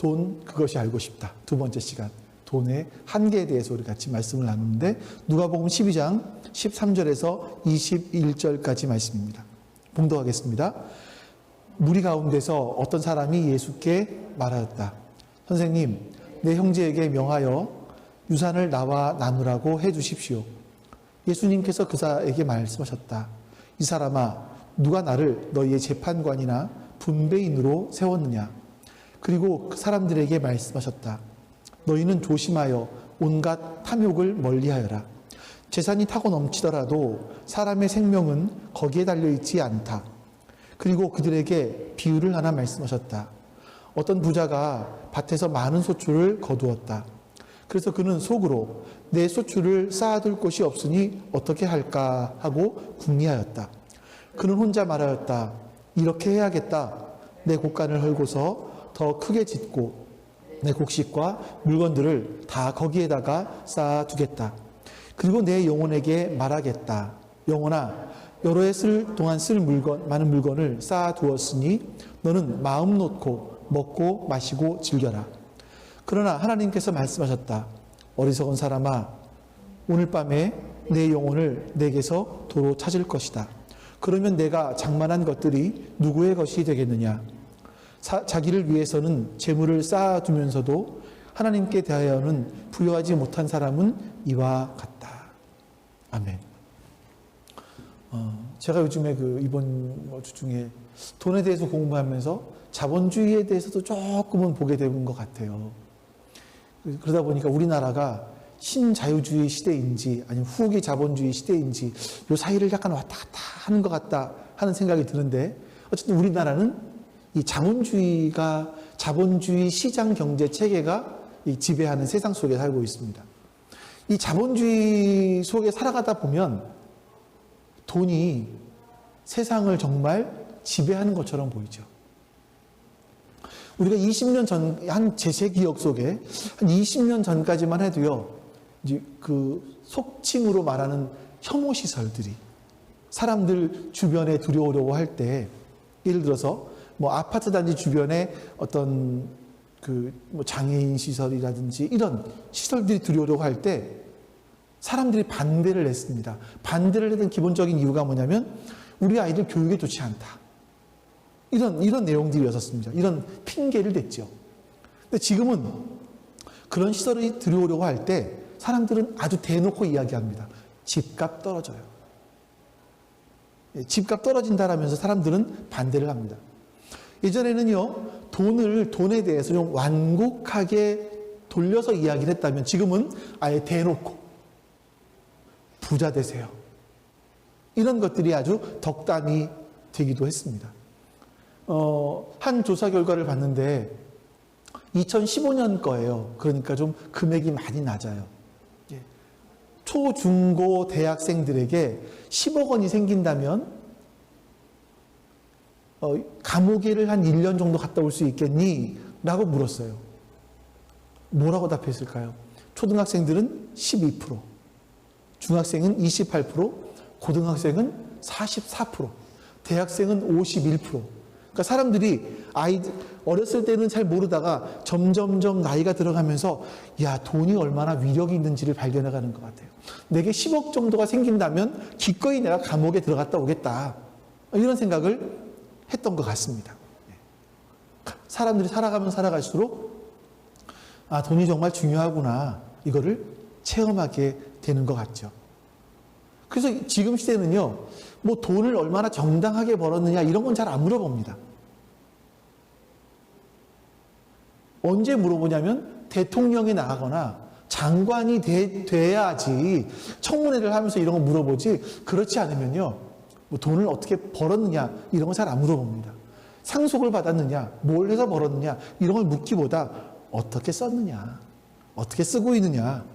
돈 그것이 알고 싶다. 두 번째 시간. 돈의 한계에 대해서 우리 같이 말씀을 나누는데 누가복음 12장 13절에서 21절까지 말씀입니다. 봉독하겠습니다. 무리 가운데서 어떤 사람이 예수께 말하였다. 선생님, 내 형제에게 명하여 유산을 나와 나누라고 해 주십시오. 예수님께서 그사에게 말씀하셨다. 이 사람아, 누가 나를 너희의 재판관이나 분배인으로 세웠느냐? 그리고 그 사람들에게 말씀하셨다. 너희는 조심하여 온갖 탐욕을 멀리하여라. 재산이 타고 넘치더라도 사람의 생명은 거기에 달려있지 않다. 그리고 그들에게 비유를 하나 말씀하셨다. 어떤 부자가 밭에서 많은 소출을 거두었다. 그래서 그는 속으로 내 소출을 쌓아둘 곳이 없으니 어떻게 할까 하고 궁리하였다. 그는 혼자 말하였다. 이렇게 해야겠다. 내 곳간을 헐고서 더 크게 짓고 내 곡식과 물건들을 다 거기에다가 쌓아두겠다. 그리고 내 영혼에게 말하겠다. 영혼아, 여러 해 쓸 동안 쓸 많은 물건을 쌓아두었으니 너는 마음 놓고 먹고 마시고 즐겨라. 그러나 하나님께서 말씀하셨다. 어리석은 사람아, 오늘 밤에 내 영혼을 내게서 도로 찾을 것이다. 그러면 내가 장만한 것들이 누구의 것이 되겠느냐? 자기를 위해서는 재물을 쌓아두면서도 하나님께 대하여는 부여하지 못한 사람은 이와 같다. 아멘. 제가 요즘에 이번 주 중에 돈에 대해서 공부하면서 자본주의에 대해서도 조금은 보게 되는 것 같아요. 그러다 보니까 우리나라가 신자유주의 시대인지 아니면 후기 자본주의 시대인지 이 사이를 약간 왔다 갔다 하는 것 같다 하는 생각이 드는데 어쨌든 우리나라는 이 자본주의 시장 경제 체계가 지배하는 세상 속에 살고 있습니다. 이 자본주의 속에 살아가다 보면 돈이 세상을 정말 지배하는 것처럼 보이죠. 우리가 20년 전, 제 기억 속에 한 20년 전까지만 해도요, 이제 속칭으로 말하는 혐오시설들이 사람들 주변에 들여오려고 할 때, 예를 들어서 아파트 단지 주변에 어떤 장애인 시설이라든지 이런 시설들이 들여오려고 할 때 사람들이 반대를 했습니다. 반대를 했던 기본적인 이유가 뭐냐면 우리 아이들 교육에 좋지 않다. 이런 내용들이었었습니다. 이런 핑계를 댔죠. 근데 지금은 그런 시설이 들여오려고 할 때 사람들은 아주 대놓고 이야기합니다. 집값 떨어져요. 집값 떨어진다라면서 사람들은 반대를 합니다. 예전에는요, 돈에 대해서 좀 완곡하게 돌려서 이야기를 했다면 지금은 아예 대놓고 부자 되세요. 이런 것들이 아주 덕담이 되기도 했습니다. 한 조사 결과를 봤는데 2015년 거예요. 그러니까 좀 금액이 많이 낮아요. 초, 중, 고 대학생들에게 10억 원이 생긴다면 감옥에를 한 1년 정도 갔다 올 수 있겠니? 라고 물었어요. 뭐라고 답했을까요? 초등학생들은 12%, 중학생은 28%, 고등학생은 44%, 대학생은 51%. 그러니까 사람들이 어렸을 때는 잘 모르다가 점점점 나이가 들어가면서 야, 돈이 얼마나 위력이 있는지를 발견해가는 것 같아요. 내게 10억 정도가 생긴다면 기꺼이 내가 감옥에 들어갔다 오겠다. 이런 생각을 했던 것 같습니다. 사람들이 살아가면 살아갈수록 돈이 정말 중요하구나. 이거를 체험하게 되는 것 같죠. 그래서 지금 시대는요, 돈을 얼마나 정당하게 벌었느냐 이런 건 잘 안 물어봅니다. 언제 물어보냐면 대통령이 나가거나 장관이 돼야지 청문회를 하면서 이런 거 물어보지, 그렇지 않으면요, 돈을 어떻게 벌었느냐 이런 거 잘 안 물어봅니다. 상속을 받았느냐, 뭘 해서 벌었느냐 이런 걸 묻기보다 어떻게 썼느냐, 어떻게 쓰고 있느냐,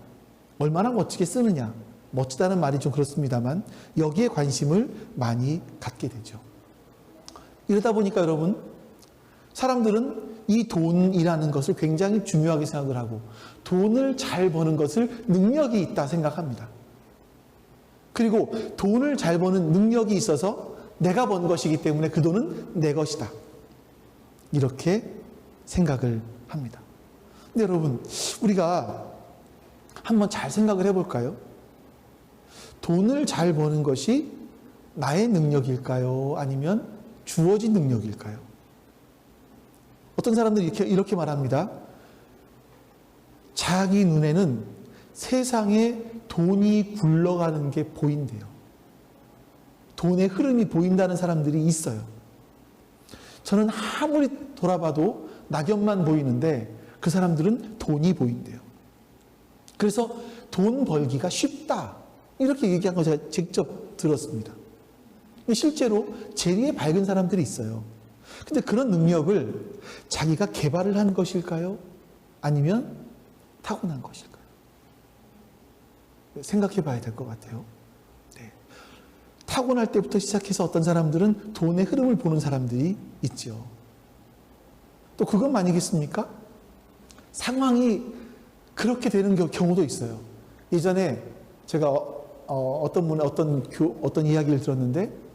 얼마나 멋지게 쓰느냐. 멋지다는 말이 좀 그렇습니다만 여기에 관심을 많이 갖게 되죠. 이러다 보니까 여러분, 사람들은 이 돈이라는 것을 굉장히 중요하게 생각을 하고 돈을 잘 버는 것을 능력이 있다 생각합니다. 그리고 돈을 잘 버는 능력이 있어서 내가 번 것이기 때문에 그 돈은 내 것이다. 이렇게 생각을 합니다. 근데 여러분, 우리가 한번 잘 생각을 해볼까요? 돈을 잘 버는 것이 나의 능력일까요? 아니면 주어진 능력일까요? 어떤 사람들이 이렇게 말합니다. 자기 눈에는 세상에 돈이 굴러가는 게 보인대요. 돈의 흐름이 보인다는 사람들이 있어요. 저는 아무리 돌아봐도 낙엽만 보이는데 그 사람들은 돈이 보인대요. 그래서 돈 벌기가 쉽다. 이렇게 얘기한 거 제가 직접 들었습니다. 실제로 재리에 밝은 사람들이 있어요. 근데 그런 능력을 자기가 개발을 한 것일까요? 아니면 타고난 것일까요? 생각해 봐야 될 것 같아요. 네. 타고날 때부터 시작해서 어떤 사람들은 돈의 흐름을 보는 사람들이 있죠. 또 그건 아니겠습니까? 상황이 그렇게 되는 경우도 있어요. 예전에 제가 어떤 분의 어떤 이야기를 들었는데,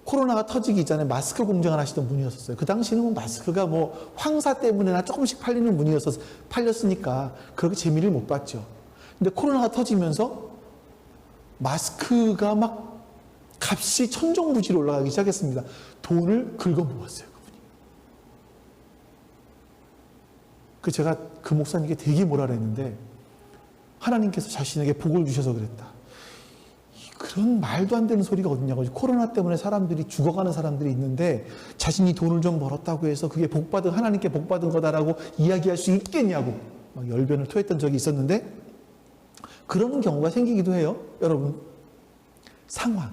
코로나가 터지기 전에 마스크 공장을 하시던 분이었어요. 그 당시는 뭐 마스크가 뭐 황사 때문에나 조금씩 팔리는 분이어서 팔렸으니까 그렇게 재미를 못 봤죠. 근데 코로나가 터지면서 마스크가 막 값이 천정부지로 올라가기 시작했습니다. 돈을 긁어 모았어요, 그분이. 제가 그 목사님께 되게 뭐라 그랬는데, 하나님께서 자신에게 복을 주셔서 그랬다. 그런 말도 안 되는 소리가 어딨냐고. 코로나 때문에 사람들이 죽어가는 사람들이 있는데 자신이 돈을 좀 벌었다고 해서 그게 하나님께 복받은 거다라고 이야기할 수 있겠냐고 막 열변을 토했던 적이 있었는데, 그러는 경우가 생기기도 해요. 여러분, 상황.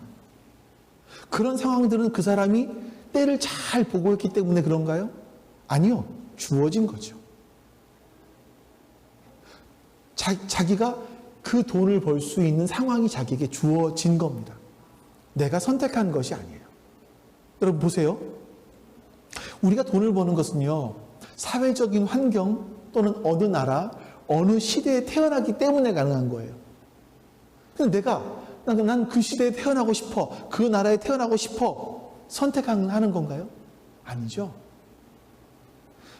그런 상황들은 그 사람이 때를 잘 보고 있기 때문에 그런가요? 아니요. 주어진 거죠. 자기가 그 돈을 벌 수 있는 상황이 자기에게 주어진 겁니다. 내가 선택한 것이 아니에요. 여러분 보세요. 우리가 돈을 버는 것은요, 사회적인 환경 또는 어느 나라, 어느 시대에 태어나기 때문에 가능한 거예요. 근데 난 그 시대에 태어나고 싶어, 그 나라에 태어나고 싶어 선택하는 건가요? 아니죠.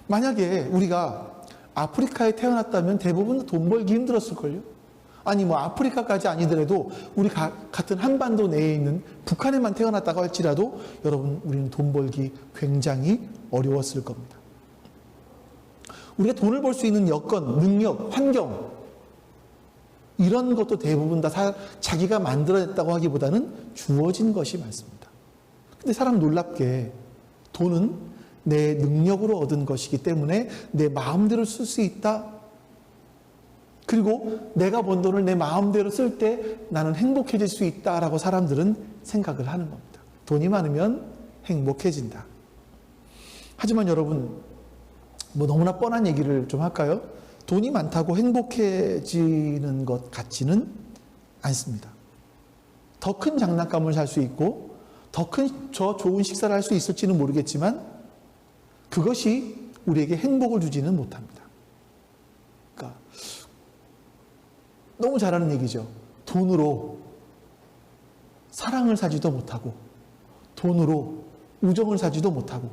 만약에 우리가 아프리카에 태어났다면 대부분 돈 벌기 힘들었을걸요? 아니 뭐 아프리카까지 아니더라도 우리 같은 한반도 내에 있는 북한에만 태어났다고 할지라도 여러분, 우리는 돈 벌기 굉장히 어려웠을 겁니다. 우리가 돈을 벌 수 있는 여건, 능력, 환경, 이런 것도 대부분 다 자기가 만들어냈다고 하기보다는 주어진 것이 많습니다. 근데 사람 놀랍게 돈은 내 능력으로 얻은 것이기 때문에 내 마음대로 쓸 수 있다. 그리고 내가 번 돈을 내 마음대로 쓸 때 나는 행복해질 수 있다라고 사람들은 생각을 하는 겁니다. 돈이 많으면 행복해진다. 하지만 여러분, 뭐 너무나 뻔한 얘기를 좀 할까요? 돈이 많다고 행복해지는 것 같지는 않습니다. 더 큰 장난감을 살 수 있고 더 좋은 식사를 할 수 있을지는 모르겠지만 그것이 우리에게 행복을 주지는 못합니다. 그러니까 너무 잘하는 얘기죠. 돈으로 사랑을 사지도 못하고, 돈으로 우정을 사지도 못하고,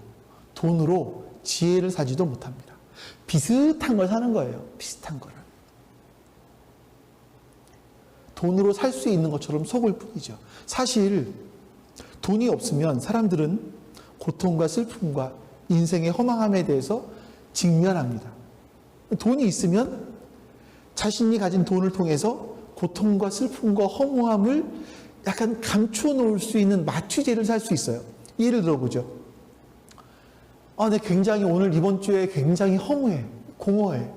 돈으로 지혜를 사지도 못합니다. 비슷한 걸 사는 거예요. 비슷한 거를. 돈으로 살 수 있는 것처럼 속을 뿐이죠. 사실 돈이 없으면 사람들은 고통과 슬픔과 인생의 허망함에 대해서 직면합니다. 돈이 있으면 자신이 가진 돈을 통해서 고통과 슬픔과 허무함을 약간 감추어 놓을 수 있는 마취제를 살 수 있어요. 예를 들어보죠. 내 굉장히 오늘 이번 주에 굉장히 허무해, 공허해.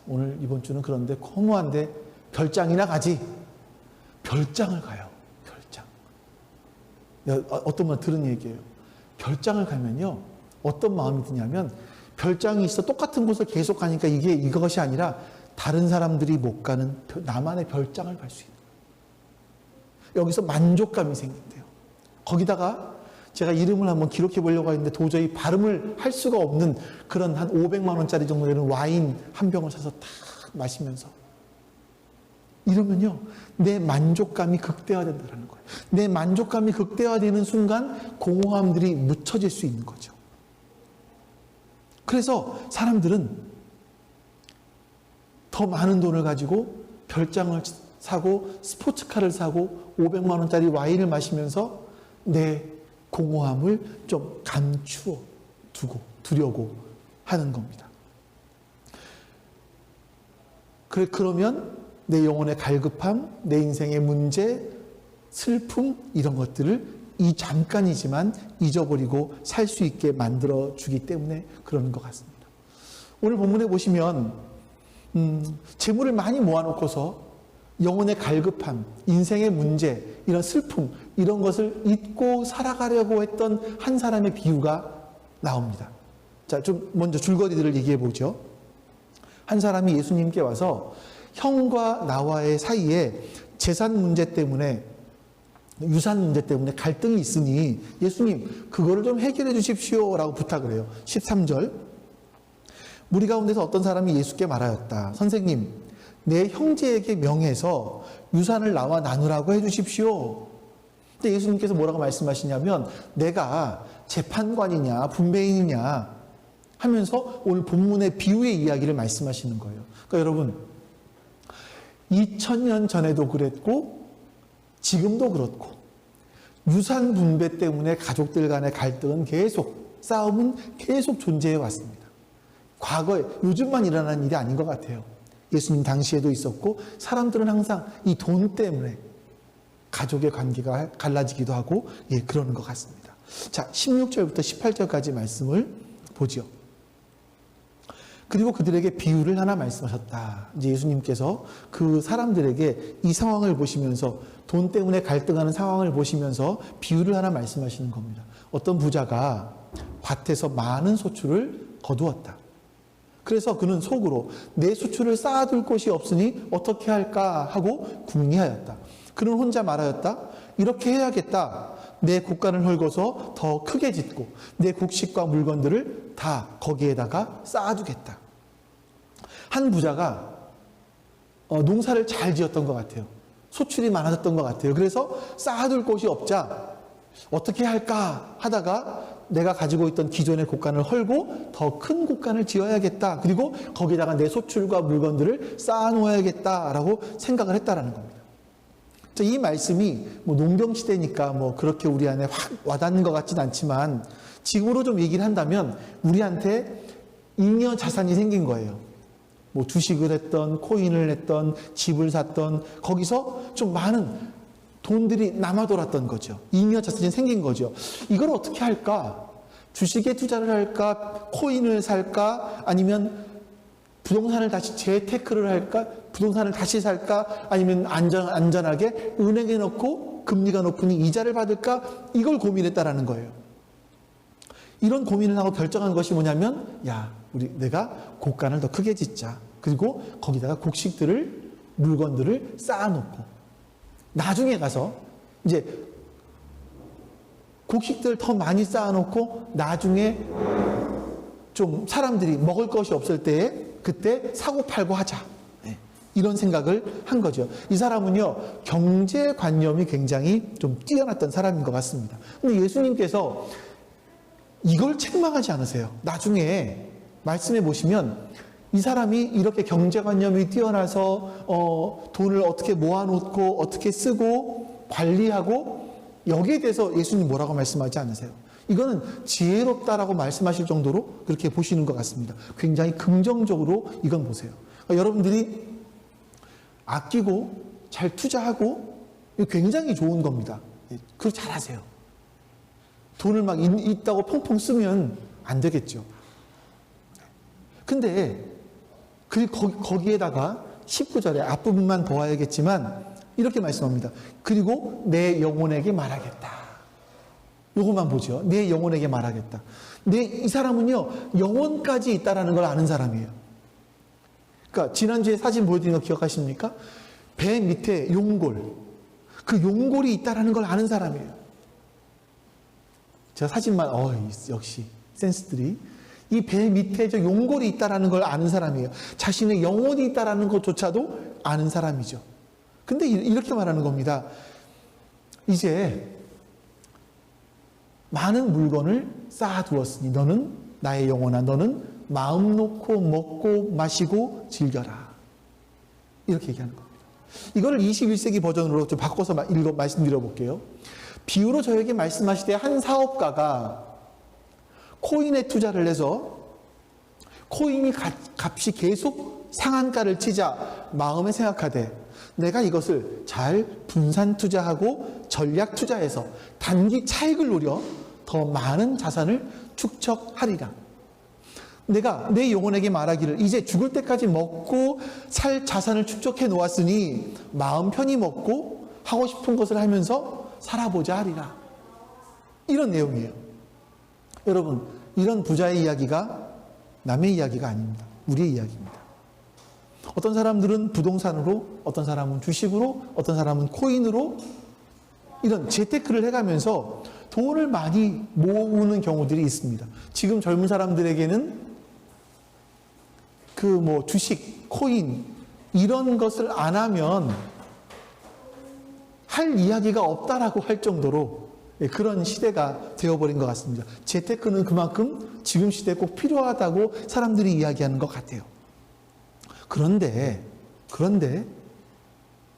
오늘 이번 주는 그런데 허무한데 별장이나 가지. 별장을 가요. 별장. 어떤 분 들은 얘기예요. 별장을 가면요, 어떤 마음이 드냐면, 별장이 있어 똑같은 곳을 계속 가니까 이것이 아니라 다른 사람들이 못 가는 나만의 별장을 갈 수 있는 거예요. 여기서 만족감이 생긴대요. 거기다가 제가 이름을 한번 기록해 보려고 했는데 도저히 발음을 할 수가 없는 그런 한 500만 원짜리 정도 되는 와인 한 병을 사서 딱 마시면서 이러면요, 내 만족감이 극대화된다는 거예요. 내 만족감이 극대화되는 순간 공허함들이 묻혀질 수 있는 거죠. 그래서 사람들은 더 많은 돈을 가지고 별장을 사고 스포츠카를 사고 500만 원짜리 와인을 마시면서 내 공허함을 좀 감추어 두려고 하는 겁니다. 그러면 내 영혼의 갈급함, 내 인생의 문제, 슬픔 이런 것들을 이 잠깐이지만 잊어버리고 살 수 있게 만들어주기 때문에 그러는 것 같습니다. 오늘 본문에 보시면 재물을 많이 모아놓고서 영혼의 갈급함, 인생의 문제, 이런 슬픔 이런 것을 잊고 살아가려고 했던 한 사람의 비유가 나옵니다. 자, 좀 먼저 줄거리들을 얘기해 보죠. 한 사람이 예수님께 와서 형과 나와의 사이에 재산 문제 때문에 유산 문제 때문에 갈등이 있으니 예수님 그거를 좀 해결해 주십시오 라고 부탁을 해요. 13절 무리 가운데서 어떤 사람이 예수께 말하였다. 선생님 내 형제에게 명해서 유산을 나와 나누라고 해 주십시오. 근데 예수님께서 뭐라고 말씀하시냐면 내가 재판관이냐 분배인이냐 하면서 오늘 본문의 비유의 이야기를 말씀하시는 거예요. 그러니까 여러분 2000년 전에도 그랬고 지금도 그렇고 유산 분배 때문에 가족들 간의 갈등은 계속 싸움은 계속 존재해 왔습니다. 과거에 요즘만 일어나는 일이 아닌 것 같아요. 예수님 당시에도 있었고 사람들은 항상 이 돈 때문에 가족의 관계가 갈라지기도 하고 그러는 것 같습니다. 자 16절부터 18절까지 말씀을 보죠. 그리고 그들에게 비유를 하나 말씀하셨다. 이제 예수님께서 그 사람들에게 이 상황을 보시면서 돈 때문에 갈등하는 상황을 보시면서 비유를 하나 말씀하시는 겁니다. 어떤 부자가 밭에서 많은 소출을 거두었다. 그래서 그는 속으로 내 소출을 쌓아둘 곳이 없으니 어떻게 할까 하고 궁리하였다. 그는 혼자 말하였다. 이렇게 해야겠다. 내 곡간을 헐고서 더 크게 짓고 내 곡식과 물건들을 다 거기에다가 쌓아두겠다. 한 부자가 농사를 잘 지었던 것 같아요. 소출이 많아졌던 것 같아요. 그래서 쌓아둘 곳이 없자 어떻게 할까 하다가 내가 가지고 있던 기존의 곡간을 헐고 더 큰 곡간을 지어야겠다. 그리고 거기다가 내 소출과 물건들을 쌓아놓아야겠다라고 생각을 했다라는 겁니다. 이 말씀이 농경시대니까 그렇게 우리 안에 확 와닿는 것 같진 않지만 지금으로 좀 얘기를 한다면 우리한테 잉여 자산이 생긴 거예요. 주식을 했던 코인을 했던 집을 샀던 거기서 좀 많은 돈들이 남아 돌았던 거죠. 잉여 자산이 생긴 거죠. 이걸 어떻게 할까? 주식에 투자를 할까? 코인을 살까? 아니면 부동산을 다시 재테크를 할까? 부동산을 다시 살까? 아니면 안전하게 은행에 넣고 금리가 높으니 이자를 받을까? 이걸 고민했다라는 거예요. 이런 고민을 하고 결정한 것이 뭐냐면 내가 곡간을 더 크게 짓자. 그리고 거기다가 곡식들을 물건들을 쌓아놓고 나중에 가서 이제 곡식들 더 많이 쌓아놓고 나중에 좀 사람들이 먹을 것이 없을 때에 그때 사고 팔고 하자. 이런 생각을 한 거죠. 이 사람은요, 경제관념이 굉장히 좀 뛰어났던 사람인 것 같습니다. 근데 예수님께서 이걸 책망하지 않으세요. 나중에 말씀해 보시면 이 사람이 이렇게 경제관념이 뛰어나서 돈을 어떻게 모아놓고 어떻게 쓰고 관리하고 여기에 대해서 예수님 뭐라고 말씀하지 않으세요. 이거는 지혜롭다라고 말씀하실 정도로 그렇게 보시는 것 같습니다. 굉장히 긍정적으로 이건 보세요. 그러니까 여러분들이 아끼고 잘 투자하고 굉장히 좋은 겁니다. 그거 잘하세요. 돈을 막 있다고 펑펑 쓰면 안 되겠죠. 근데 거기에다가 19절에 앞부분만 보아야겠지만 이렇게 말씀합니다. 그리고 내 영혼에게 말하겠다. 요것만 보죠. 내 영혼에게 말하겠다. 이 사람은요, 영혼까지 있다라는 걸 아는 사람이에요. 그러니까 지난주에 사진 보여드린 거 기억하십니까? 배 밑에 용골. 그 용골이 있다라는 걸 아는 사람이에요. 제가 사진만, 역시 센스들이. 이 배 밑에 저 용골이 있다라는 걸 아는 사람이에요. 자신의 영혼이 있다라는 것조차도 아는 사람이죠. 근데 이렇게 말하는 겁니다. 이제 많은 물건을 쌓아두었으니 너는 나의 영혼아 너는 마음 놓고 먹고 마시고 즐겨라. 이렇게 얘기하는 겁니다. 이거를 21세기 버전으로 좀 바꿔서 말씀드려 볼게요. 비유로 저에게 말씀하시되 한 사업가가 코인에 투자를 해서 코인이 값이 계속 상한가를 치자 마음에 생각하되 내가 이것을 잘 분산 투자하고 전략 투자해서 단기 차익을 노려 더 많은 자산을 축적하리라. 내가 내 영혼에게 말하기를 이제 죽을 때까지 먹고 살 자산을 축적해 놓았으니 마음 편히 먹고 하고 싶은 것을 하면서 살아보자 하리라. 이런 내용이에요. 여러분, 이런 부자의 이야기가 남의 이야기가 아닙니다. 우리의 이야기입니다. 어떤 사람들은 부동산으로, 어떤 사람은 주식으로, 어떤 사람은 코인으로 이런 재테크를 해가면서 돈을 많이 모으는 경우들이 있습니다. 지금 젊은 사람들에게는 주식, 코인 이런 것을 안 하면 할 이야기가 없다라고 할 정도로 그런 시대가 되어버린 것 같습니다. 재테크는 그만큼 지금 시대에 꼭 필요하다고 사람들이 이야기하는 것 같아요. 그런데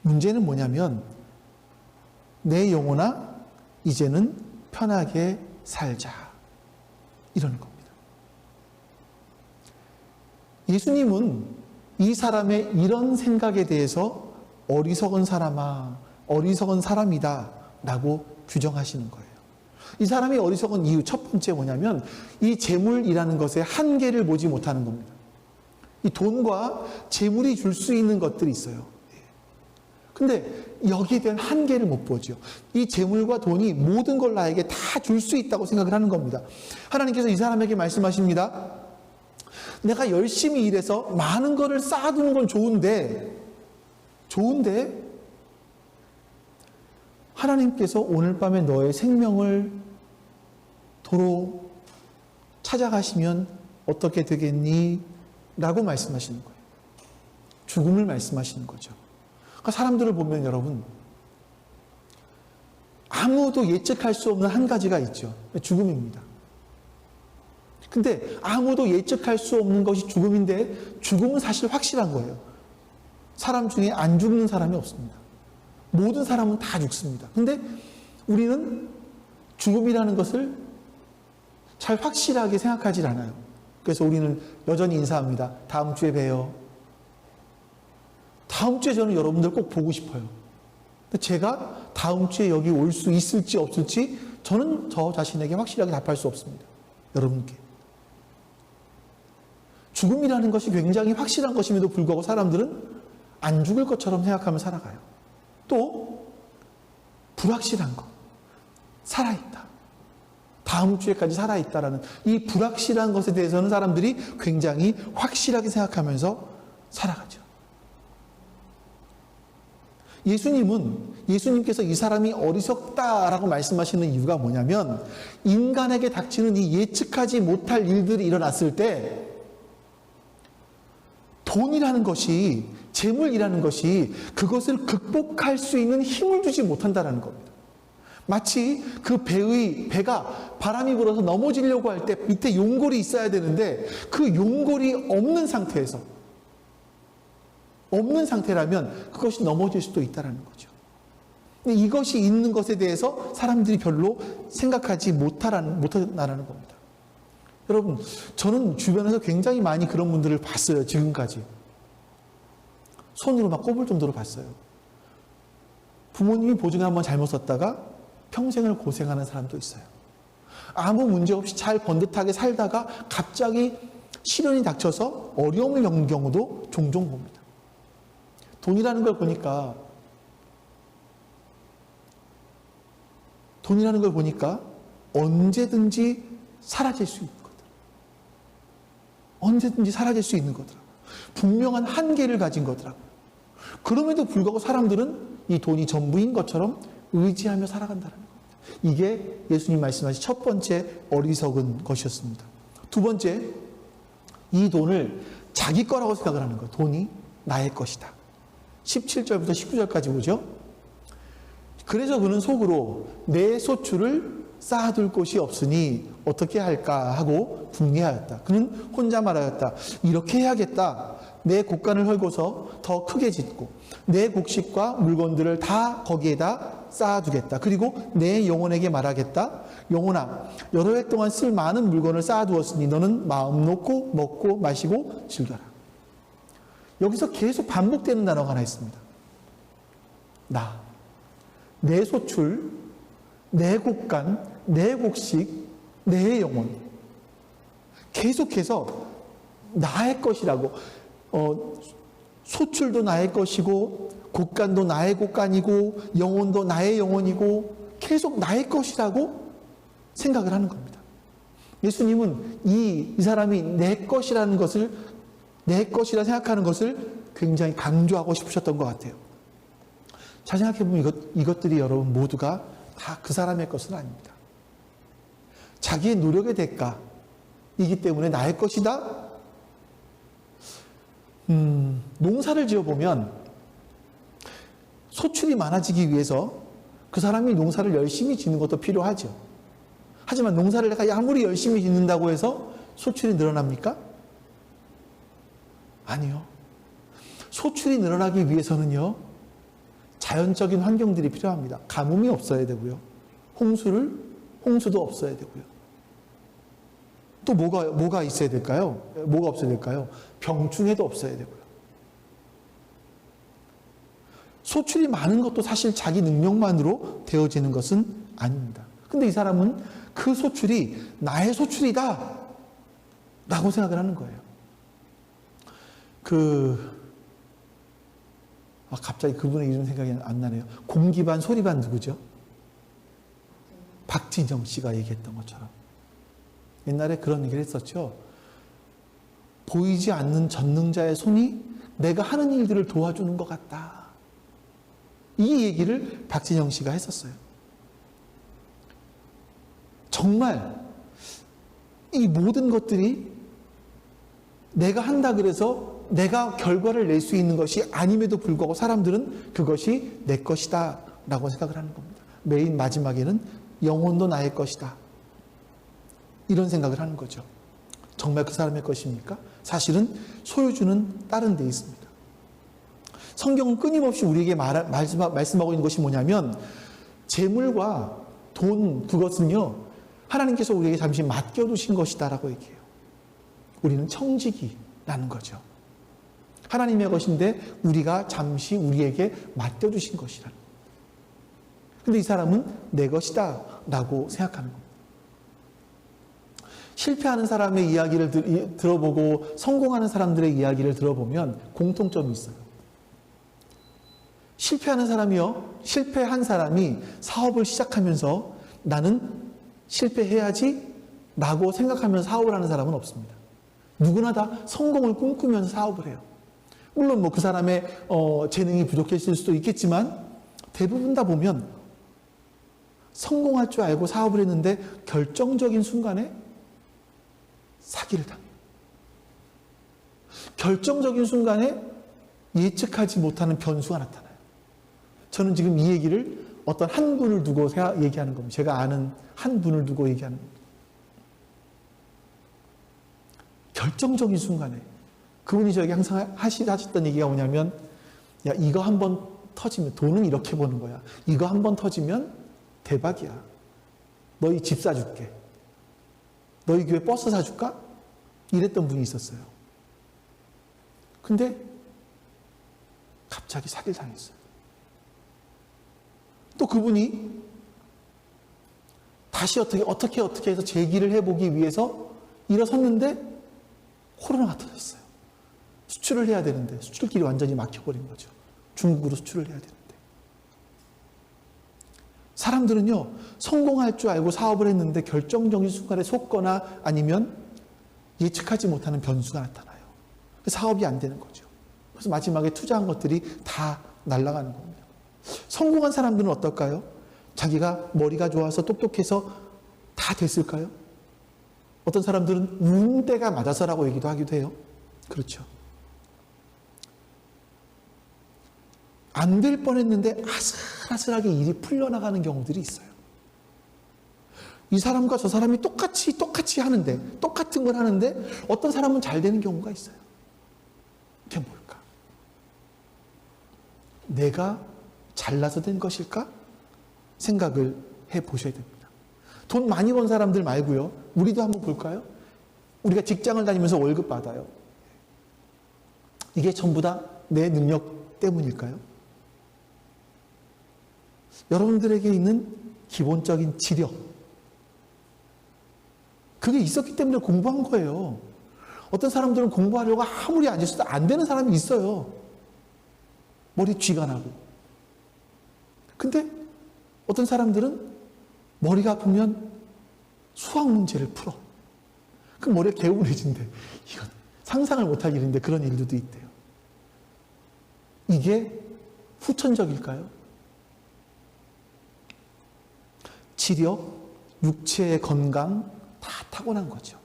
문제는 뭐냐면 내 영혼아 이제는 편하게 살자 이러는 겁니다. 예수님은 이 사람의 이런 생각에 대해서 어리석은 사람아, 어리석은 사람이다 라고 규정하시는 거예요. 이 사람이 어리석은 이유 첫 번째 뭐냐면 이 재물이라는 것의 한계를 보지 못하는 겁니다. 이 돈과 재물이 줄 수 있는 것들이 있어요. 근데 여기에 대한 한계를 못 보죠. 이 재물과 돈이 모든 걸 나에게 다 줄 수 있다고 생각을 하는 겁니다. 하나님께서 이 사람에게 말씀하십니다. 내가 열심히 일해서 많은 거를 쌓아두는 건 좋은데 하나님께서 오늘 밤에 너의 생명을 도로 찾아가시면 어떻게 되겠니? 라고 말씀하시는 거예요. 죽음을 말씀하시는 거죠. 그러니까 사람들을 보면 여러분 아무도 예측할 수 없는 한 가지가 있죠. 죽음입니다. 근데 아무도 예측할 수 없는 것이 죽음인데 죽음은 사실 확실한 거예요. 사람 중에 안 죽는 사람이 없습니다. 모든 사람은 다 죽습니다. 근데 우리는 죽음이라는 것을 잘 확실하게 생각하지 않아요. 그래서 우리는 여전히 인사합니다. 다음 주에 봬요. 다음 주에 저는 여러분들 꼭 보고 싶어요. 근데 제가 다음 주에 여기 올 수 있을지 없을지 저는 저 자신에게 확실하게 답할 수 없습니다. 여러분께. 죽음이라는 것이 굉장히 확실한 것임에도 불구하고 사람들은 안 죽을 것처럼 생각하며 살아가요. 또 불확실한 것, 살아있다. 다음 주에까지 살아있다라는 이 불확실한 것에 대해서는 사람들이 굉장히 확실하게 생각하면서 살아가죠. 예수님께서 이 사람이 어리석다라고 말씀하시는 이유가 뭐냐면 인간에게 닥치는 이 예측하지 못할 일들이 일어났을 때 돈이라는 것이, 재물이라는 것이 그것을 극복할 수 있는 힘을 주지 못한다는 겁니다. 마치 그 배가 바람이 불어서 넘어지려고 할 때 밑에 용골이 있어야 되는데 그 용골이 없는 상태라면 그것이 넘어질 수도 있다는 거죠. 근데 이것이 있는 것에 대해서 사람들이 별로 생각하지 못한다는 겁니다. 여러분, 저는 주변에서 굉장히 많이 그런 분들을 봤어요. 지금까지. 손으로 막 꼽을 정도로 봤어요. 부모님이 보증을 한번 잘못 썼다가 평생을 고생하는 사람도 있어요. 아무 문제 없이 잘 번듯하게 살다가 갑자기 시련이 닥쳐서 어려움을 겪는 경우도 종종 봅니다. 돈이라는 걸 보니까 언제든지 사라질 수 있는 거더라. 언제든지 사라질 수 있는 거더라. 분명한 한계를 가진 거더라고요. 그럼에도 불구하고 사람들은 이 돈이 전부인 것처럼 의지하며 살아간다는 겁니다. 이게 예수님 말씀하신 첫 번째 어리석은 것이었습니다. 두 번째, 이 돈을 자기 거라고 생각을 하는 거예요. 돈이 나의 것이다. 17절부터 19절까지 보죠. 그래서 그는 속으로 내 소출을 쌓아둘 곳이 없으니 어떻게 할까 하고 궁리하였다. 그는 혼자 말하였다. 이렇게 해야겠다. 내 곡간을 헐고서 더 크게 짓고 내 곡식과 물건들을 다 거기에다 쌓아두겠다. 그리고 내 영혼에게 말하겠다. 영혼아, 여러 해 동안 쓸 많은 물건을 쌓아두었으니 너는 마음 놓고 먹고 마시고 즐겨라. 여기서 계속 반복되는 단어가 하나 있습니다. 나, 내 소출, 내 곡간, 내 곡식, 내 영혼. 계속해서 나의 것이라고, 소출도 나의 것이고 곡간도 나의 곡간이고 영혼도 나의 영혼이고 계속 나의 것이라고 생각을 하는 겁니다. 예수님은 이 사람이 내 것이라는 것을, 내 것이라 생각하는 것을 굉장히 강조하고 싶으셨던 것 같아요. 잘 생각해보면 이것들이 여러분 모두가 다 그 사람의 것은 아닙니다. 자기의 노력의 대가이기 때문에 나의 것이다. 농사를 지어보면 소출이 많아지기 위해서 그 사람이 농사를 열심히 짓는 것도 필요하죠. 하지만 농사를 내가 아무리 열심히 짓는다고 해서 소출이 늘어납니까? 아니요. 소출이 늘어나기 위해서는요, 자연적인 환경들이 필요합니다. 가뭄이 없어야 되고요. 홍수도 없어야 되고요. 또 뭐가 있어야 될까요? 뭐가 없어야 될까요? 병충해도 없어야 되고요. 소출이 많은 것도 사실 자기 능력만으로 되어지는 것은 아닙니다. 근데 이 사람은 그 소출이 나의 소출이다 라고 생각을 하는 거예요. 갑자기 그분의 이름 생각이 안 나네요. 공기반 소리반 누구죠? 박진영 씨가 얘기했던 것처럼 옛날에 그런 얘기를 했었죠. 보이지 않는 전능자의 손이 내가 하는 일들을 도와주는 것 같다. 이 얘기를 박진영 씨가 했었어요. 정말 이 모든 것들이 내가 한다 그래서 내가 결과를 낼 수 있는 것이 아님에도 불구하고 사람들은 그것이 내 것이다 라고 생각을 하는 겁니다. 맨 마지막에는 영혼도 나의 것이다. 이런 생각을 하는 거죠. 정말 그 사람의 것입니까? 사실은 소유주는 다른 데 있습니다. 성경은 끊임없이 우리에게 말씀하고 있는 것이 뭐냐면 재물과 돈, 그것은요 하나님께서 우리에게 잠시 맡겨두신 것이다 라고 얘기해요. 우리는 청지기라는 거죠. 하나님의 것인데 우리가 잠시 우리에게 맡겨두신 것이라는 거예요. 근데 이 사람은 내 것이다 라고 생각하는 겁니다. 실패하는 사람의 이야기를 들어보고 성공하는 사람들의 이야기를 들어보면 공통점이 있어요. 실패한 사람이 사업을 시작하면서 나는 실패해야지 라고 생각하면서 사업을 하는 사람은 없습니다. 누구나 다 성공을 꿈꾸면서 사업을 해요. 물론 그 사람의 재능이 부족했을 수도 있겠지만 대부분 다 보면 성공할 줄 알고 사업을 했는데 결정적인 순간에 사기를 당해요. 결정적인 순간에 예측하지 못하는 변수가 나타나요. 저는 지금 이 얘기를 어떤 한 분을 두고 얘기하는 겁니다. 제가 아는 한 분을 두고 얘기하는 겁니다. 결정적인 순간에 그분이 저에게 항상 하셨던 얘기가 뭐냐면, 야, 이거 한번 터지면 돈은 이렇게 버는 거야. 이거 한번 터지면 대박이야. 너희 집 사줄게. 너희 교회 버스 사줄까? 이랬던 분이 있었어요. 근데 갑자기 사기를 당했어요. 또 그분이 다시 어떻게 해서 재기를 해보기 위해서 일어섰는데 코로나가 터졌어요. 수출을 해야 되는데 수출길이 완전히 막혀버린 거죠. 중국으로 수출을 해야 되는데. 사람들은요, 성공할 줄 알고 사업을 했는데 결정적인 순간에 속거나 아니면 예측하지 못하는 변수가 나타나요. 사업이 안 되는 거죠. 그래서 마지막에 투자한 것들이 다 날아가는 겁니다. 성공한 사람들은 어떨까요? 자기가 머리가 좋아서 똑똑해서 다 됐을까요? 어떤 사람들은 운대가 맞아서라고 얘기도 하기도 해요. 그렇죠. 안 될 뻔했는데 아슬아슬하게 일이 풀려나가는 경우들이 있어요. 이 사람과 저 사람이 똑같이 하는데, 똑같은 걸 하는데 어떤 사람은 잘 되는 경우가 있어요. 그게 뭘까? 내가 잘나서 된 것일까? 생각을 해보셔야 됩니다. 돈 많이 번 사람들 말고요. 우리도 한번 볼까요? 우리가 직장을 다니면서 월급 받아요. 이게 전부 다 내 능력 때문일까요? 여러분들에게 있는 기본적인 지력, 그게 있었기 때문에 공부한 거예요. 어떤 사람들은 공부하려고 아무리 앉았어도 안 되는 사람이 있어요. 머리 쥐가 나고. 근데 어떤 사람들은 머리가 아프면 수학 문제를 풀어. 그 머리가 개운해진대. 이건 상상을 못할 일인데 그런 일들도 있대요. 이게 후천적일까요? 지력, 육체의 건강 다 타고난 거죠.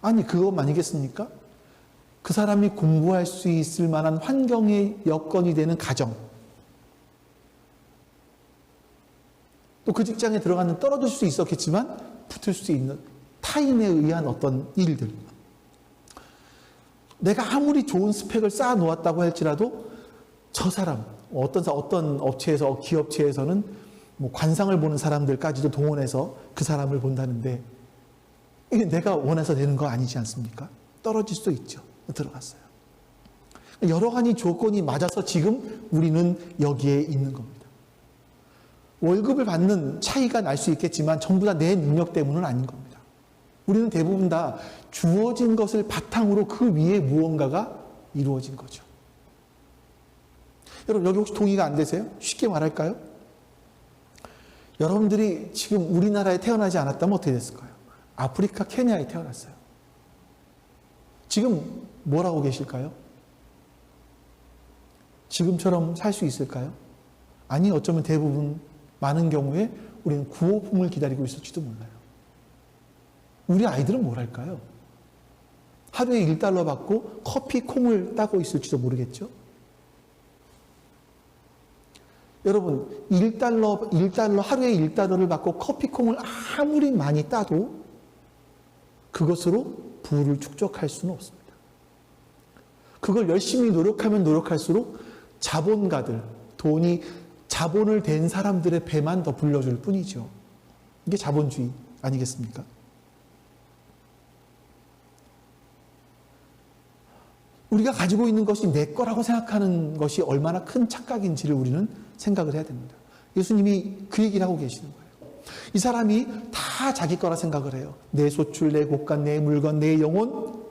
아니 그것만이겠습니까? 그 사람이 공부할 수 있을 만한 환경의 여건이 되는 가정, 또 그 직장에 들어가는 떨어질 수 있었겠지만 붙을 수 있는 타인에 의한 어떤 일들, 내가 아무리 좋은 스펙을 쌓아 놓았다고 할지라도 저 사람, 어떤 업체에서, 기업체에서는 뭐 관상을 보는 사람들까지도 동원해서 그 사람을 본다는데 이게 내가 원해서 되는 거 아니지 않습니까? 떨어질 수도 있죠. 들어갔어요. 여러 가지 조건이 맞아서 지금 우리는 여기에 있는 겁니다. 월급을 받는 차이가 날 수 있겠지만 전부 다 내 능력 때문은 아닌 겁니다. 우리는 대부분 다 주어진 것을 바탕으로 그 위에 무언가가 이루어진 거죠. 여러분 여기 혹시 동의가 안 되세요? 쉽게 말할까요? 여러분들이 지금 우리나라에 태어나지 않았다면 어떻게 됐을까요? 아프리카 케냐에 태어났어요. 지금 뭘 하고 계실까요? 지금처럼 살 수 있을까요? 아니 어쩌면 대부분 많은 경우에 우리는 구호품을 기다리고 있을지도 몰라요. 우리 아이들은 뭘 할까요? 하루에 1달러 받고 커피 콩을 따고 있을지도 모르겠죠? 여러분 1달러 하루에 1달러를 받고 커피 콩을 아무리 많이 따도 그것으로 부를 축적할 수는 없습니다. 그걸 열심히 노력하면 노력할수록 자본가들, 자본을 댄 사람들의 배만 더 불러줄 뿐이죠. 이게 자본주의 아니겠습니까? 우리가 가지고 있는 것이 내 거라고 생각하는 것이 얼마나 큰 착각인지를 우리는 생각을 해야 됩니다. 예수님이 그 얘기를 하고 계시는 거예요. 이 사람이 다 자기 거라 생각을 해요. 내 소출, 내 곳간, 내 물건, 내 영혼.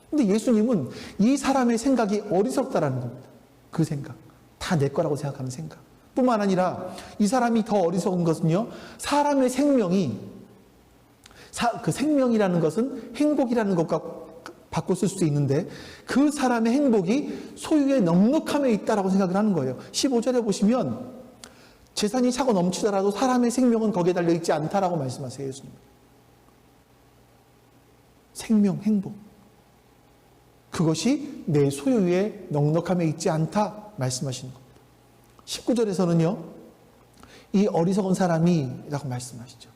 근데 예수님은 이 사람의 생각이 어리석다라는 겁니다. 그 생각. 다 내 거라고 생각하는 생각. 뿐만 아니라 이 사람이 더 어리석은 것은요. 사람의 생명이, 그 생명이라는 것은 행복이라는 것과 바꿔 쓸 수 있는데 그 사람의 행복이 소유의 넉넉함에 있다라고 생각을 하는 거예요. 15절에 보시면 재산이 차고 넘치더라도 사람의 생명은 거기에 달려있지 않다라고 말씀하세요. 예수님. 생명, 행복. 그것이 내 소유의 넉넉함에 있지 않다 말씀하시는 겁니다. 19절에서는요. 이 어리석은 사람이 라고 말씀하시죠.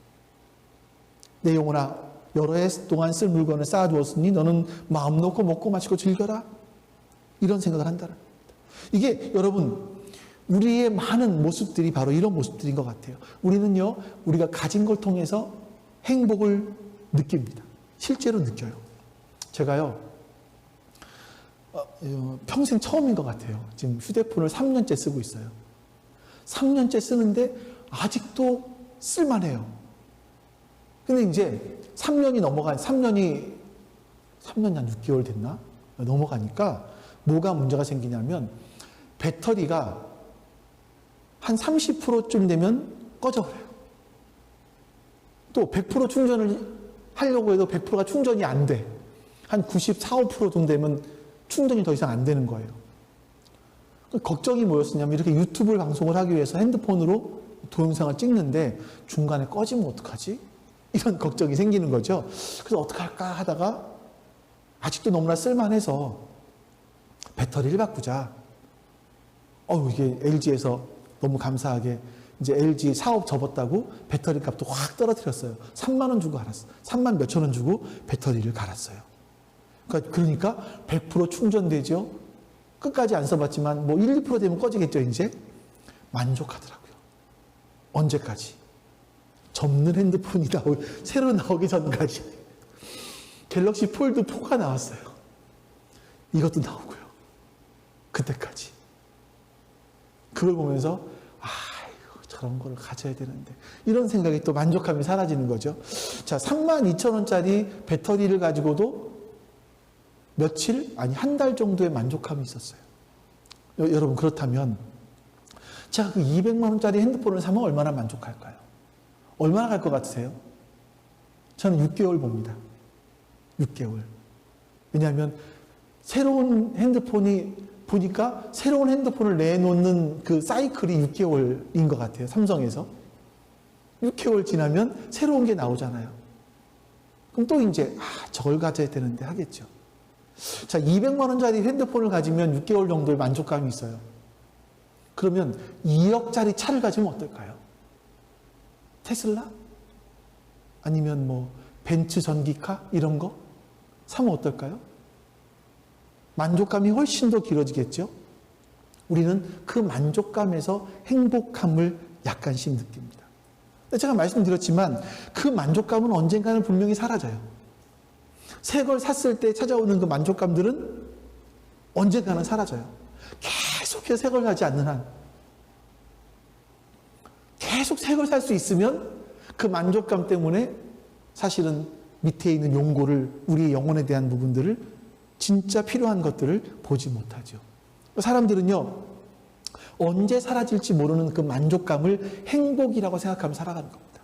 내 영혼아 여러 해 동안 쓸 물건을 쌓아두었으니 너는 마음 놓고 먹고 마시고 즐겨라. 이런 생각을 한다는 겁니다. 이게 여러분 우리의 많은 모습들이 바로 이런 모습들인 것 같아요. 우리는요. 우리가 가진 걸 통해서 행복을 느낍니다. 실제로 느껴요. 제가요. 평생 처음인 것 같아요. 지금 휴대폰을 3년째 쓰고 있어요. 3년째 쓰는데 아직도 쓸만해요. 근데 이제 3년이 넘어간, 3년이 한 6개월 됐나? 넘어가니까 뭐가 문제가 생기냐면 배터리가 한 30%쯤 되면 꺼져버려요. 또 100% 충전을 하려고 해도 100%가 충전이 안 돼. 한 94, 5% 정도 되면 충전이 더 이상 안 되는 거예요. 걱정이 뭐였었냐면 이렇게 유튜브 방송을 하기 위해서 핸드폰으로 동영상을 찍는데 중간에 꺼지면 어떡하지? 이런 걱정이 생기는 거죠. 그래서 어떡할까 하다가 아직도 너무나 쓸만해서 배터리를 바꾸자. 이게 LG에서 너무 감사하게 이제 LG 사업 접었다고 배터리 값도 확 떨어뜨렸어요. 3만 원 주고 갈았어. 3만 몇천 원 주고 배터리를 갈았어요. 그러니까 100% 충전되죠. 끝까지 안 써봤지만 뭐 1, 2% 되면 꺼지겠죠, 이제. 만족하더라고요. 언제까지? 접는 핸드폰이 새로 나오기 전까지. 갤럭시 폴드 4가 나왔어요. 이것도 나오고요. 그때까지. 그걸 보면서 저런 걸 가져야 되는데 이런 생각이 또 만족감이 사라지는 거죠. 자, 32,000원짜리 배터리를 가지고도 며칠, 아니 한 달 정도의 만족감이 있었어요. 여러분 그렇다면 제가 그 200만 원짜리 핸드폰을 사면 얼마나 만족할까요? 얼마나 갈 것 같으세요? 저는 6개월 봅니다. 6개월. 왜냐하면 새로운 핸드폰이 보니까 새로운 핸드폰을 내놓는 그 사이클이 6개월인 것 같아요. 삼성에서. 6개월 지나면 새로운 게 나오잖아요. 그럼 또 이제 저걸 가져야 되는데 하겠죠. 자, 200만 원짜리 핸드폰을 가지면 6개월 정도의 만족감이 있어요. 그러면 2억짜리 차를 가지면 어떨까요? 테슬라? 아니면 뭐 벤츠 전기카? 이런 거? 사면 어떨까요? 만족감이 훨씬 더 길어지겠죠? 우리는 그 만족감에서 행복함을 약간씩 느낍니다. 제가 말씀드렸지만 그 만족감은 언젠가는 분명히 사라져요. 새 걸 샀을 때 찾아오는 그 만족감들은 언젠가는 사라져요. 계속해서 새 걸 사지 않는 한. 계속 새 걸 살 수 있으면 그 만족감 때문에 사실은 밑에 있는 용고를, 우리의 영혼에 대한 부분들을 진짜 필요한 것들을 보지 못하죠. 사람들은요, 언제 사라질지 모르는 그 만족감을 행복이라고 생각하며 살아가는 겁니다.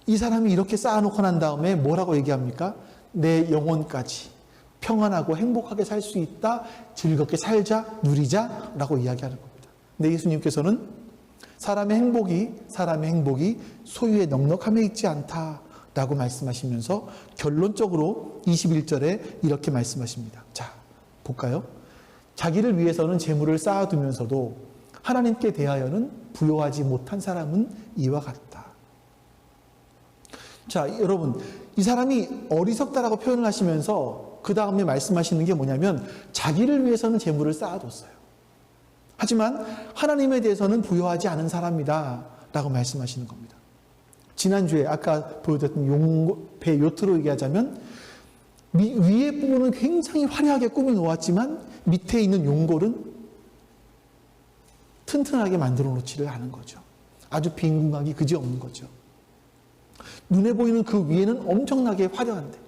이 사람이 이렇게 쌓아놓고 난 다음에 뭐라고 얘기합니까? 내 영혼까지 평안하고 행복하게 살 수 있다, 즐겁게 살자, 누리자 라고 이야기하는 겁니다. 근데 예수님께서는 사람의 행복이 소유의 넉넉함에 있지 않다 라고 말씀하시면서 결론적으로 21절에 이렇게 말씀하십니다. 자, 볼까요? 자기를 위해서는 재물을 쌓아두면서도 하나님께 대하여는 부요하지 못한 사람은 이와 같다. 자, 여러분, 이 사람이 어리석다라고 표현을 하시면서 그 다음에 말씀하시는 게 뭐냐면 자기를 위해서는 재물을 쌓아뒀어요. 하지만 하나님에 대해서는 부요하지 않은 사람이다 라고 말씀하시는 겁니다. 지난주에 아까 보여드렸던 배 요트로 얘기하자면 위에 부분은 굉장히 화려하게 꾸며 놓았지만 밑에 있는 용골은 튼튼하게 만들어 놓지를 않은 거죠. 아주 빈궁하기 그지없는 거죠. 눈에 보이는 그 위에는 엄청나게 화려한데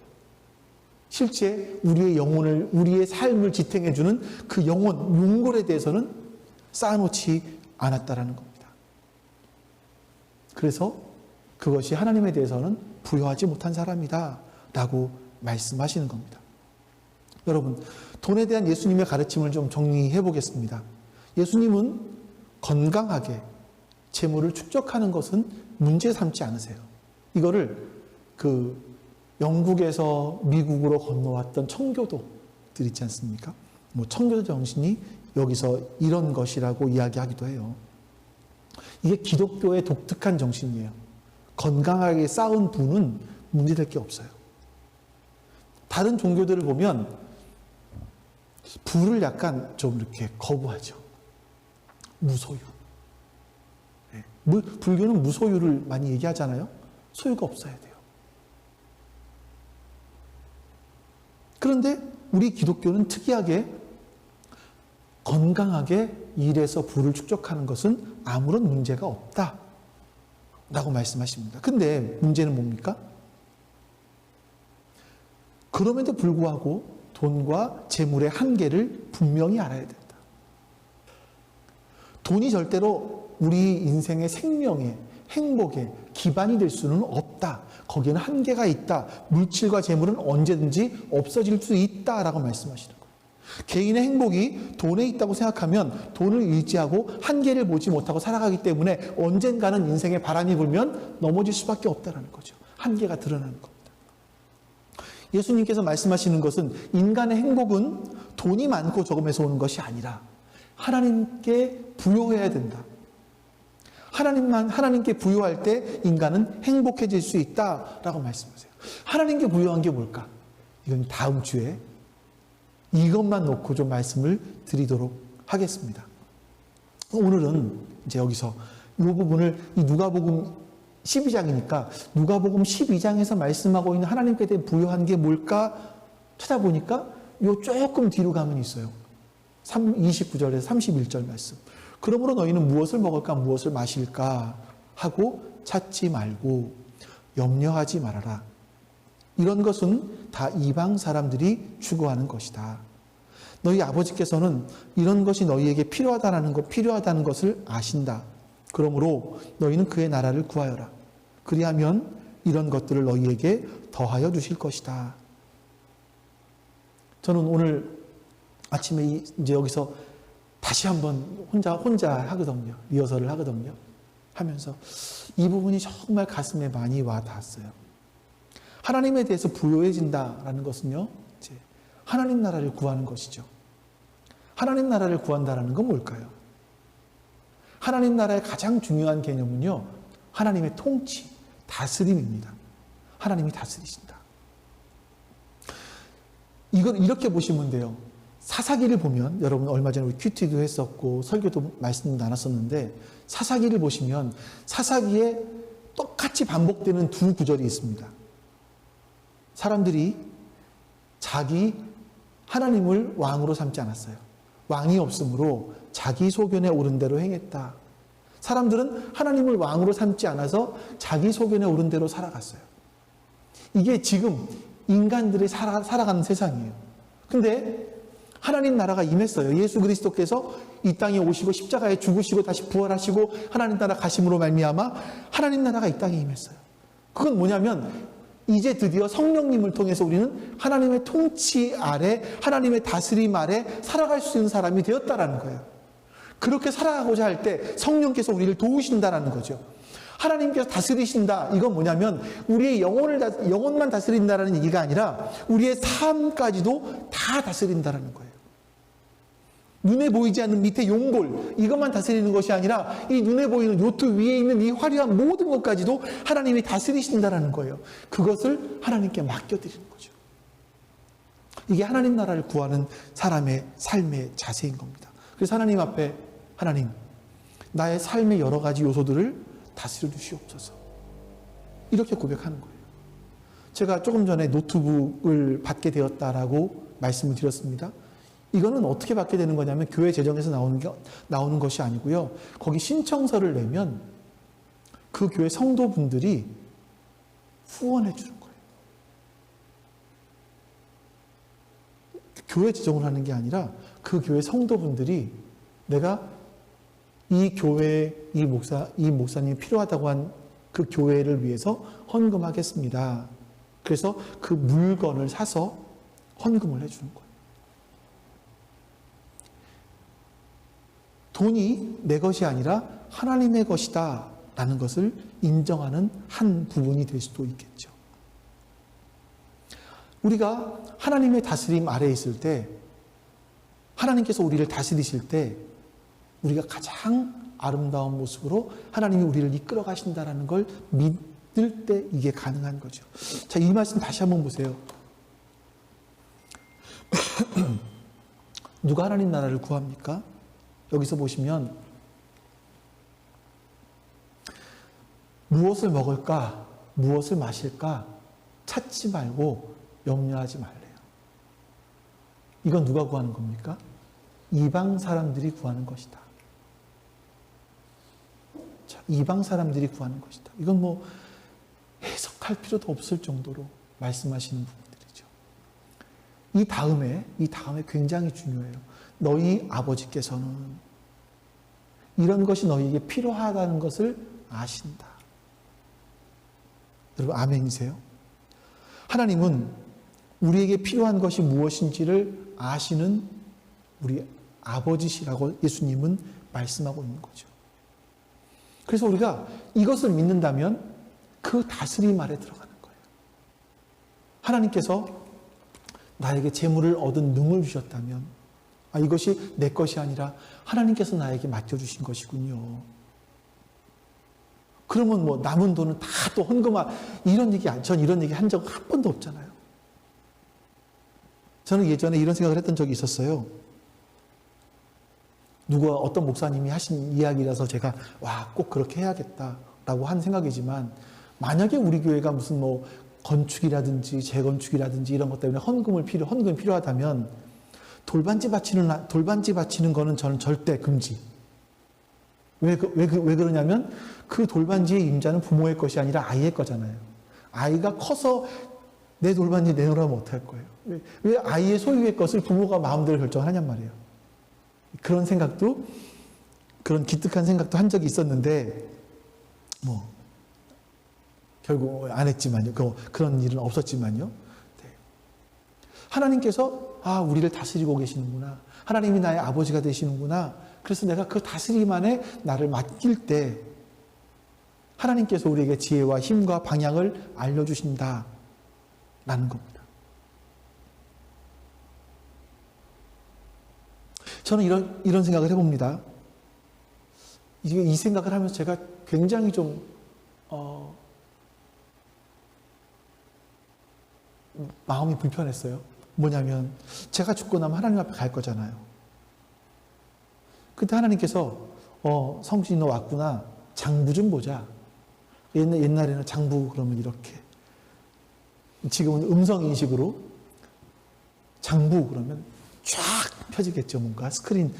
실제 우리의 영혼을, 우리의 삶을 지탱해주는 그 영혼, 용골에 대해서는 쌓아놓지 않았다라는 겁니다. 그래서 그것이 하나님에 대해서는 부요하지 못한 사람이다 라고 말씀하시는 겁니다. 여러분, 돈에 대한 예수님의 가르침을 좀 정리해 보겠습니다. 예수님은 건강하게 재물을 축적하는 것은 문제 삼지 않으세요. 이거를 그 영국에서 미국으로 건너왔던 청교도들 있지 않습니까? 뭐 청교도 정신이 여기서 이런 것이라고 이야기하기도 해요. 이게 기독교의 독특한 정신이에요. 건강하게 쌓은 부는 문제될 게 없어요. 다른 종교들을 보면 부를 약간 좀 이렇게 거부하죠. 무소유. 불교는 무소유를 많이 얘기하잖아요. 소유가 없어야 돼요. 그런데 우리 기독교는 특이하게 건강하게 일해서 부를 축적하는 것은 아무런 문제가 없다 라고 말씀하십니다. 근데 문제는 뭡니까? 그럼에도 불구하고 돈과 재물의 한계를 분명히 알아야 된다. 돈이 절대로 우리 인생의 생명에, 행복에 기반이 될 수는 없다. 거기에는 한계가 있다. 물질과 재물은 언제든지 없어질 수 있다라고 말씀하시는 거예요. 개인의 행복이 돈에 있다고 생각하면 돈을 의지하고 한계를 보지 못하고 살아가기 때문에 언젠가는 인생에 바람이 불면 넘어질 수밖에 없다는 거죠. 한계가 드러나는 겁니다. 예수님께서 말씀하시는 것은 인간의 행복은 돈이 많고 적음에서 오는 것이 아니라 하나님께 부요해야 된다. 하나님께 부요할 때 인간은 행복해질 수 있다라고 말씀하세요. 하나님께 부요한 게 뭘까? 이건 다음 주에 이것만 놓고 좀 말씀을 드리도록 하겠습니다. 오늘은 이제 여기서 이 부분을 이 누가복음 12장이니까 누가복음 12장에서 말씀하고 있는 하나님께 대해 부요한 게 뭘까 찾아보니까 요 조금 뒤로 가면 있어요. 29절에서 31절 말씀. 그러므로 너희는 무엇을 먹을까 무엇을 마실까 하고 찾지 말고 염려하지 말아라. 이런 것은 다 이방 사람들이 추구하는 것이다. 너희 아버지께서는 이런 것이 너희에게 필요하다는 것을 아신다. 그러므로 너희는 그의 나라를 구하여라. 그리하면 이런 것들을 너희에게 더하여 주실 것이다. 저는 오늘 아침에 이제 여기서 다시 한번 혼자 하거든요. 리허설을 하거든요. 하면서 이 부분이 정말 가슴에 많이 와 닿았어요. 하나님에 대해서 부요해진다라는 것은요, 이제 하나님 나라를 구하는 것이죠. 하나님 나라를 구한다라는 건 뭘까요? 하나님 나라의 가장 중요한 개념은요, 하나님의 통치, 다스림입니다. 하나님이 다스리신다. 이걸 이렇게 보시면 돼요. 사사기를 보면, 여러분 얼마 전에 우리 큐티도 했었고 설교도 말씀 나눴었는데, 사사기를 보시면 사사기에 똑같이 반복되는 두 구절이 있습니다. 사람들이 자기 하나님을 왕으로 삼지 않았어요. 왕이 없으므로 자기 소견에 오른 대로 행했다. 사람들은 하나님을 왕으로 삼지 않아서 자기 소견에 오른 대로 살아갔어요. 이게 지금 인간들이 살아가는 세상이에요. 근데 하나님 나라가 임했어요. 예수 그리스도께서 이 땅에 오시고 십자가에 죽으시고 다시 부활하시고 하나님 나라 가심으로 말미암아 하나님 나라가 이 땅에 임했어요. 그건 뭐냐면 이제 드디어 성령님을 통해서 우리는 하나님의 통치 아래, 하나님의 다스림 아래 살아갈 수 있는 사람이 되었다라는 거예요. 그렇게 살아가고자 할 때 성령께서 우리를 도우신다라는 거죠. 하나님께서 다스리신다. 이건 뭐냐면 우리의 영혼만 다스린다라는 얘기가 아니라 우리의 삶까지도 다 다스린다라는 거예요. 눈에 보이지 않는 밑에 용골, 이것만 다스리는 것이 아니라 이 눈에 보이는 요트 위에 있는 이 화려한 모든 것까지도 하나님이 다스리신다라는 거예요. 그것을 하나님께 맡겨드리는 거죠. 이게 하나님 나라를 구하는 사람의 삶의 자세인 겁니다. 그래서 하나님 앞에, 하나님, 나의 삶의 여러 가지 요소들을 다스려 주시옵소서. 이렇게 고백하는 거예요. 제가 조금 전에 노트북을 받게 되었다라고 말씀을 드렸습니다. 이거는 어떻게 받게 되는 거냐면 교회 재정에서 나오는 것이 아니고요. 거기 신청서를 내면 그 교회 성도분들이 후원해 주는 거예요. 교회 재정을 하는 게 아니라 그 교회 성도분들이 내가 이 교회, 이 목사님이 필요하다고 한 그 교회를 위해서 헌금하겠습니다. 그래서 그 물건을 사서 헌금을 해주는 거예요. 돈이 내 것이 아니라 하나님의 것이다 라는 것을 인정하는 한 부분이 될 수도 있겠죠. 우리가 하나님의 다스림 아래에 있을 때, 하나님께서 우리를 다스리실 때 우리가 가장 아름다운 모습으로 하나님이 우리를 이끌어 가신다는 걸 믿을 때 이게 가능한 거죠. 자, 이 말씀 다시 한번 보세요. 누가 하나님 나라를 구합니까? 여기서 보시면 무엇을 먹을까, 무엇을 마실까 찾지 말고 염려하지 말래요. 이건 누가 구하는 겁니까? 이방 사람들이 구하는 것이다. 자, 이방 사람들이 구하는 것이다. 이건 뭐 해석할 필요도 없을 정도로 말씀하시는 부분들이죠. 이 다음에 굉장히 중요해요. 너희 아버지께서는 이런 것이 너희에게 필요하다는 것을 아신다. 여러분 아멘이세요? 하나님은 우리에게 필요한 것이 무엇인지를 아시는 우리 아버지시라고 예수님은 말씀하고 있는 거죠. 그래서 우리가 이것을 믿는다면 그 다스림 아래 들어가는 거예요. 하나님께서 나에게 재물을 얻은 능을 주셨다면 이것이 내 것이 아니라 하나님께서 나에게 맡겨주신 것이군요. 그러면 뭐 남은 돈은 다 또 헌금하 전 이런 얘기 한 적 한 번도 없잖아요. 저는 예전에 이런 생각을 했던 적이 있었어요. 누가 어떤 목사님이 하신 이야기라서 제가 꼭 그렇게 해야겠다라고 한 생각이지만, 만약에 우리 교회가 무슨 뭐 건축이라든지 재건축이라든지 이런 것 때문에 헌금이 필요하다면 돌반지 바치는 거는 저는 절대 금지. 왜 그러냐면 그 돌반지의 임자는 부모의 것이 아니라 아이의 거잖아요. 아이가 커서 내 돌반지 내놓으라면 어떡할 거예요? 왜 아이의 소유의 것을 부모가 마음대로 결정하냔 말이에요. 그런 기특한 생각도 한 적이 있었는데, 뭐, 결국 안 했지만요. 그런 일은 없었지만요. 네. 하나님께서, 우리를 다스리고 계시는구나. 하나님이 나의 아버지가 되시는구나. 그래서 내가 그 다스림 안에 나를 맡길 때, 하나님께서 우리에게 지혜와 힘과 방향을 알려주신다. 라는 겁니다. 저는 이런 생각을 해봅니다. 이 생각을 하면서 제가 굉장히 좀, 마음이 불편했어요. 뭐냐면, 제가 죽고 나면 하나님 앞에 갈 거잖아요. 그때 하나님께서, 성진이 너 왔구나. 장부 좀 보자. 옛날에는 장부 그러면 이렇게. 지금은 음성인식으로 장부 그러면 쫙 펴지겠죠. 뭔가 스크린,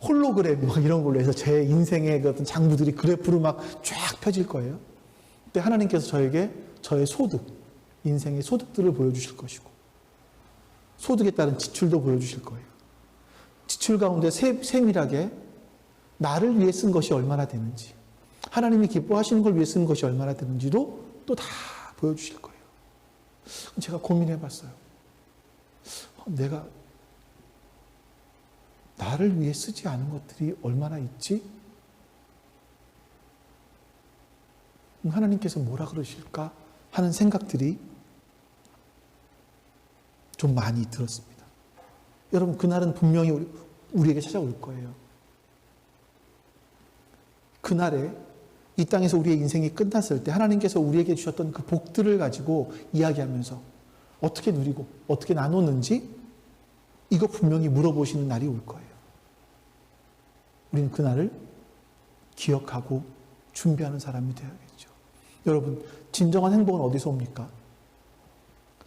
홀로그램 이런 걸로 해서 제 인생의 그 어떤 장부들이 그래프로 막 쫙 펴질 거예요. 그때 하나님께서 저에게 저의 인생의 소득들을 보여주실 것이고, 소득에 따른 지출도 보여주실 거예요. 지출 가운데 세밀하게 나를 위해 쓴 것이 얼마나 되는지, 하나님이 기뻐하시는 걸 위해 쓴 것이 얼마나 되는지도 또 다 보여주실 거예요. 제가 고민해 봤어요. 내가 나를 위해 쓰지 않은 것들이 얼마나 있지? 하나님께서 뭐라 그러실까 하는 생각들이 좀 많이 들었습니다. 여러분, 그날은 분명히 우리에게 찾아올 거예요. 그날에 이 땅에서 우리의 인생이 끝났을 때 하나님께서 우리에게 주셨던 그 복들을 가지고 이야기하면서 어떻게 누리고 어떻게 나눴는지 이거 분명히 물어보시는 날이 올 거예요. 우리는 그날을 기억하고 준비하는 사람이 되어야겠죠. 여러분, 진정한 행복은 어디서 옵니까?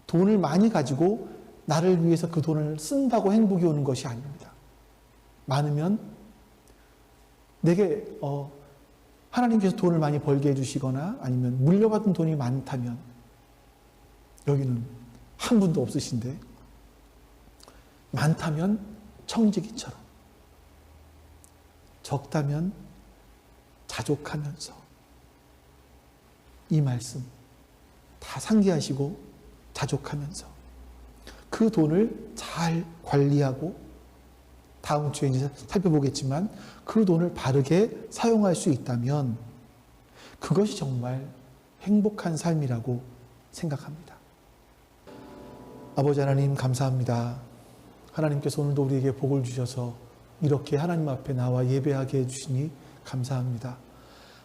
돈을 많이 가지고 나를 위해서 그 돈을 쓴다고 행복이 오는 것이 아닙니다. 많으면 내게 하나님께서 돈을 많이 벌게 해주시거나 아니면 물려받은 돈이 많다면, 여기는 한 분도 없으신데, 많다면 청지기처럼, 적다면 자족하면서, 이 말씀 다 상기하시고 자족하면서 그 돈을 잘 관리하고, 다음 주에 이제 살펴보겠지만 그 돈을 바르게 사용할 수 있다면 그것이 정말 행복한 삶이라고 생각합니다. 아버지 하나님, 감사합니다. 하나님께서 오늘도 우리에게 복을 주셔서 이렇게 하나님 앞에 나와 예배하게 해주시니 감사합니다.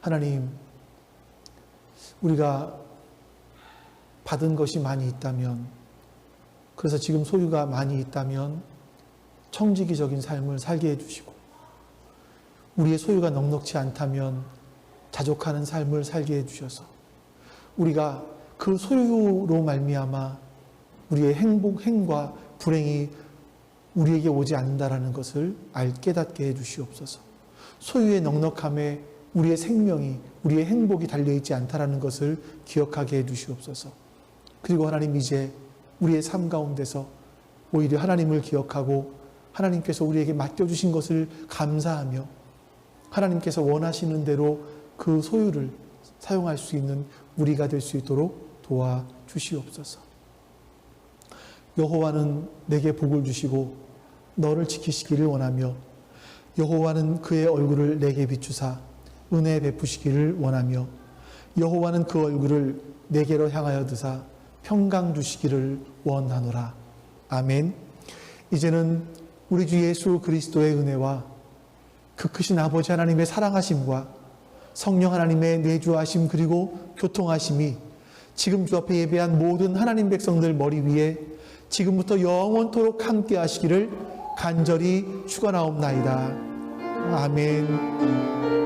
하나님, 우리가 받은 것이 많이 있다면, 그래서 지금 소유가 많이 있다면 청지기적인 삶을 살게 해주시고, 우리의 소유가 넉넉지 않다면 자족하는 삶을 살게 해주셔서 우리가 그 소유로 말미암아 우리의 행과 불행이 우리에게 오지 않는다라는 것을 깨닫게 해주시옵소서. 소유의 넉넉함에 우리의 생명이, 우리의 행복이 달려있지 않다라는 것을 기억하게 해주시옵소서. 그리고 하나님, 이제 우리의 삶 가운데서 오히려 하나님을 기억하고 하나님께서 우리에게 맡겨주신 것을 감사하며 하나님께서 원하시는 대로 그 소유를 사용할 수 있는 우리가 될 수 있도록 도와주시옵소서. 여호와는 내게 복을 주시고 너를 지키시기를 원하며, 여호와는 그의 얼굴을 내게 비추사 은혜 베푸시기를 원하며, 여호와는 그 얼굴을 내게로 향하여 드사 평강 주시기를 원하노라. 아멘. 이제는 우리 주 예수 그리스도의 은혜와 그 크신 아버지 하나님의 사랑하심과 성령 하나님의 내주하심 그리고 교통하심이 지금 주 앞에 예배한 모든 하나님 백성들 머리 위에 지금부터 영원토록 함께 하시기를 간절히 축원하옵나이다. 아멘.